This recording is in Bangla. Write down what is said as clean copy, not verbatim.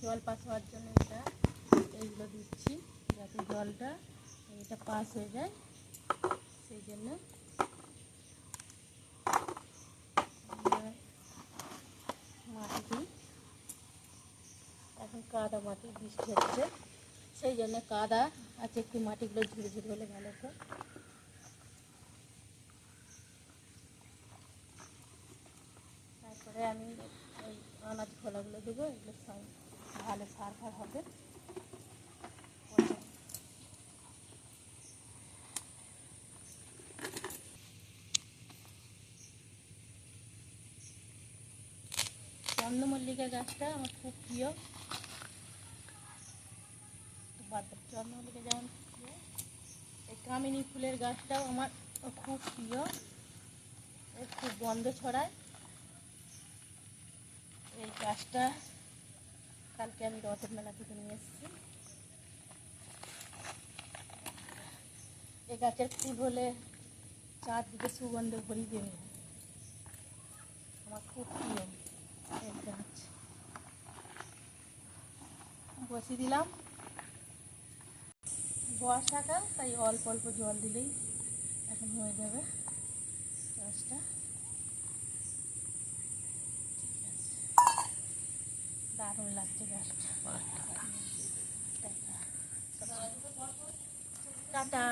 জল পাস হওয়ার জন্য এইগুলো দিচ্ছি, যাতে জলটা এটা পাস হয়ে যায়, সেই জন্য মাটি দিই। এখন কাদা মাটি বৃষ্টি হচ্ছে, সেই জন্য কাদা আছে, একটু মাটিগুলো ঝুড়ে ঝুড়ে হলে ভালো হতো। তারপরে আমি ওই আনাজ খোলাগুলো দেবো, এগুলো সব ভালো সার ফার হবে। চন্দ্রমল্লিকা গাছটা আমার খুব প্রিয়, চন্দ্রমল্লিকা যেমন প্রিয়, এই কামিনী ফুলের গাছটাও আমার খুব প্রিয়, খুব গন্ধ ছড়ায়। এই গাছটা কালকে আমি রথের মেলা থেকে নিয়ে এসেছি। এই গাছের ফুল হলে চারদিকে সুগন্ধে ভরিয়ে দেবে, আমার খুব প্রিয় এই গাছ। বসিয়ে দিলাম, বর্ষাকাল তাই অল্প অল্প জল দিলেই এখন হয়ে যাবে গাছটা। দারুণ লাগছে গাছটা। টাটা।